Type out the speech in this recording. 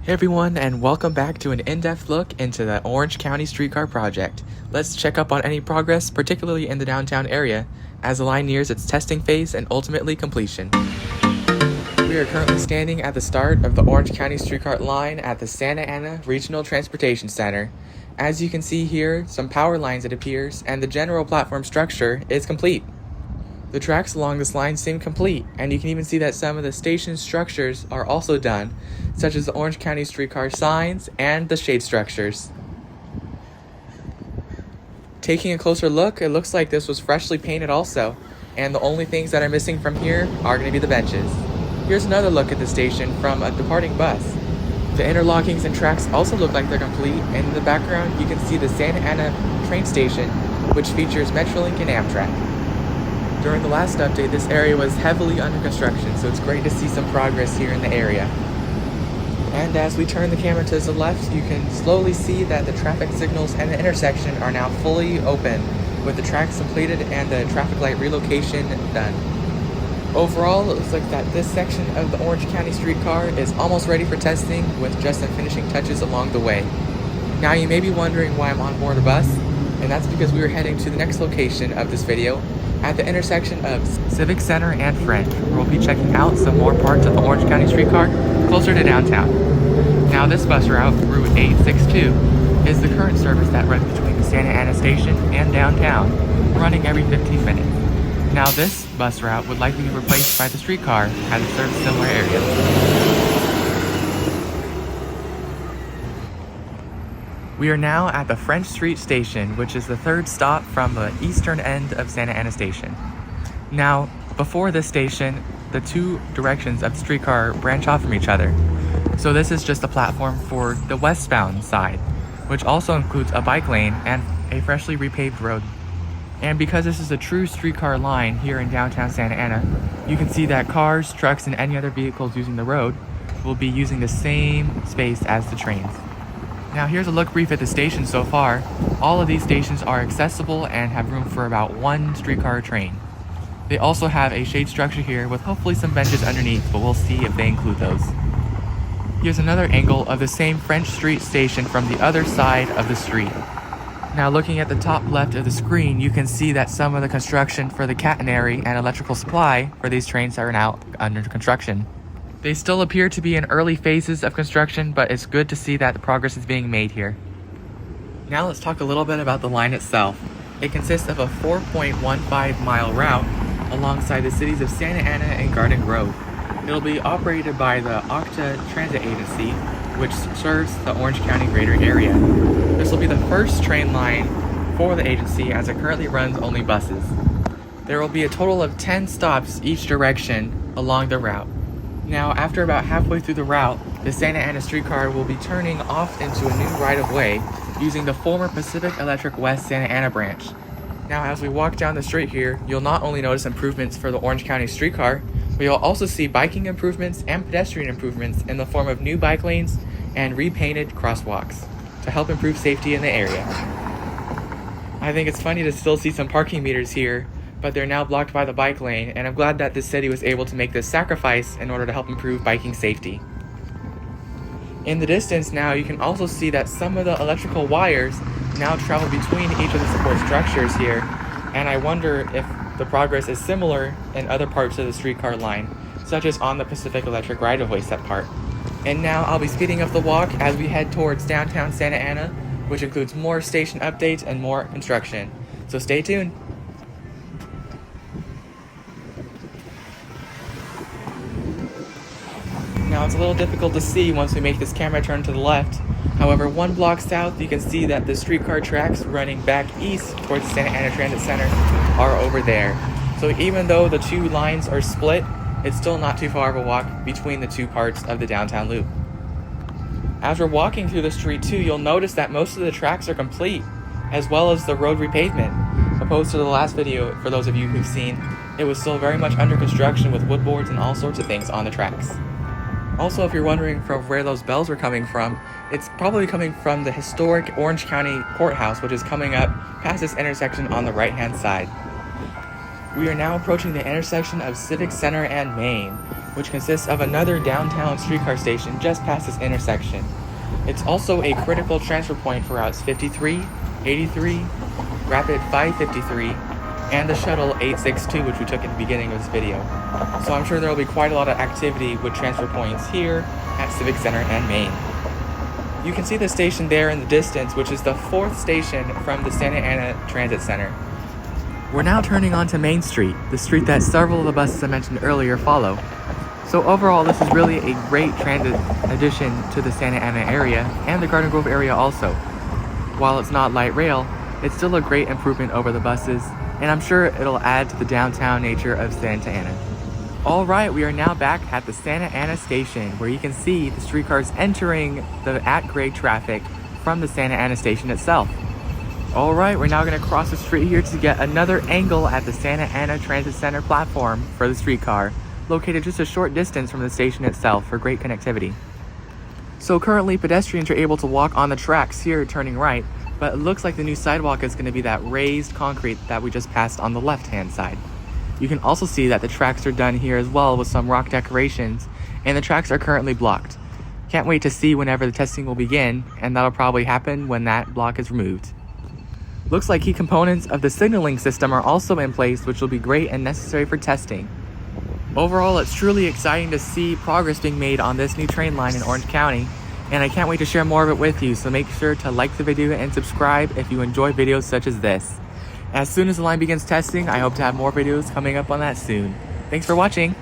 Hey everyone, and welcome back to an in-depth look into the Orange County Streetcar project. Let's check up on any progress, particularly in the downtown area, as the line nears its testing phase and ultimately completion. We are currently standing at the start of the Orange County Streetcar line at the Santa Ana Regional Transportation Center. As you can see here, some power lines it appears, and the general platform structure is complete. The tracks along this line seem complete, and you can even see that some of the station structures are also done, such as the Orange County Streetcar signs and the shade structures. Taking a closer look, it looks like this was freshly painted also, and the only things that are missing from here are going to be the benches. Here's another look at the station from a departing bus. The interlockings and tracks also look like they're complete, and in the background you can see the Santa Ana train station, which features Metrolink and Amtrak. During the last update, this area was heavily under construction, so it's great to see some progress here in the area. And as we turn the camera to the left, you can slowly see that the traffic signals and the intersection are now fully open, with the tracks completed and the traffic light relocation done. Overall, it looks like that this section of the Orange County Streetcar is almost ready for testing, with just some finishing touches along the way. Now you may be wondering why I'm on board a bus, and that's because we are heading to the next location of this video, at the intersection of Civic Center and French, where we'll be checking out some more parts of the Orange County Streetcar closer to downtown. Now this bus route, Route 862, is the current service that runs between the Santa Ana station and downtown, running every 15 minutes. Now this bus route would likely be replaced by the streetcar as it serves similar areas. We are now at the French Street Station, which is the third stop from the eastern end of Santa Ana Station. Now, before this station, the two directions of the streetcar branch off from each other. So this is just a platform for the westbound side, which also includes a bike lane and a freshly repaved road. And because this is a true streetcar line here in downtown Santa Ana, you can see that cars, trucks, and any other vehicles using the road will be using the same space as the trains. Now here's a look brief at the station so far. All of these stations are accessible and have room for about one streetcar train. They also have a shade structure here with hopefully some benches underneath, but we'll see if they include those. Here's another angle of the same French Street station from the other side of the street. Now looking at the top left of the screen, you can see that some of the construction for the catenary and electrical supply for these trains are now under construction. They still appear to be in early phases of construction, but it's good to see that the progress is being made here. Now let's talk a little bit about the line itself. It consists of a 4.15 mile route alongside the cities of Santa Ana and Garden Grove. It'll be operated by the OCTA Transit Agency, which serves the Orange County greater area. This will be the first train line for the agency, as it currently runs only buses. There will be a total of 10 stops each direction along the route. Now, after about halfway through the route, the Santa Ana streetcar will be turning off into a new right-of-way using the former Pacific Electric West Santa Ana branch. Now, as we walk down the street here, you'll not only notice improvements for the Orange County streetcar, but you'll also see biking improvements and pedestrian improvements in the form of new bike lanes and repainted crosswalks to help improve safety in the area. I think it's funny to still see some parking meters here, but they're now blocked by the bike lane, and I'm glad that the city was able to make this sacrifice in order to help improve biking safety. In the distance now, you can also see that some of the electrical wires now travel between each of the support structures here, and I wonder if the progress is similar in other parts of the streetcar line, such as on the Pacific Electric right-of-way set part. And now I'll be speeding up the walk as we head towards downtown Santa Ana, which includes more station updates and more construction. So stay tuned. Now it's a little difficult to see once we make this camera turn to the left. However, one block south, you can see that the streetcar tracks running back east towards the Santa Ana Transit Center are over there. So even though the two lines are split, it's still not too far of a walk between the two parts of the downtown loop. As we're walking through the street too, you'll notice that most of the tracks are complete, as well as the road repavement. Opposed to the last video, for those of you who've seen, it was still very much under construction with wood boards and all sorts of things on the tracks. Also, if you're wondering from where those bells are coming from, it's probably coming from the historic Orange County Courthouse, which is coming up past this intersection on the right-hand side. We are now approaching the intersection of Civic Center and Main. which consists of another downtown streetcar station just past this intersection. It's also a critical transfer point for routes 53, 83, Rapid 553, and the Shuttle 862, which we took at the beginning of this video. So I'm sure there will be quite a lot of activity with transfer points here at Civic Center and Main. You can see the station there in the distance, which is the 4th station from the Santa Ana Transit Center. We're now turning onto Main Street, the street that several of the buses I mentioned earlier follow. So overall, this is really a great transit addition to the Santa Ana area and the Garden Grove area also. While it's not light rail, it's still a great improvement over the buses, and I'm sure it'll add to the downtown nature of Santa Ana. Alright, we are now back at the Santa Ana station, where you can see the streetcars entering the at-grade traffic from the Santa Ana station itself. Alright, we're now going to cross the street here to get another angle at the Santa Ana Transit Center platform for the streetcar, located just a short distance from the station itself for great connectivity. So currently pedestrians are able to walk on the tracks here turning right, but it looks like the new sidewalk is going to be that raised concrete that we just passed on the left-hand side. You can also see that the tracks are done here as well with some rock decorations, and the tracks are currently blocked. Can't wait to see whenever the testing will begin, and that'll probably happen when that block is removed. Looks like key components of the signaling system are also in place, which will be great and necessary for testing. Overall, it's truly exciting to see progress being made on this new train line in Orange County, and I can't wait to share more of it with you, so make sure to like the video and subscribe if you enjoy videos such as this. As soon as the line begins testing, I hope to have more videos coming up on that soon. Thanks for watching!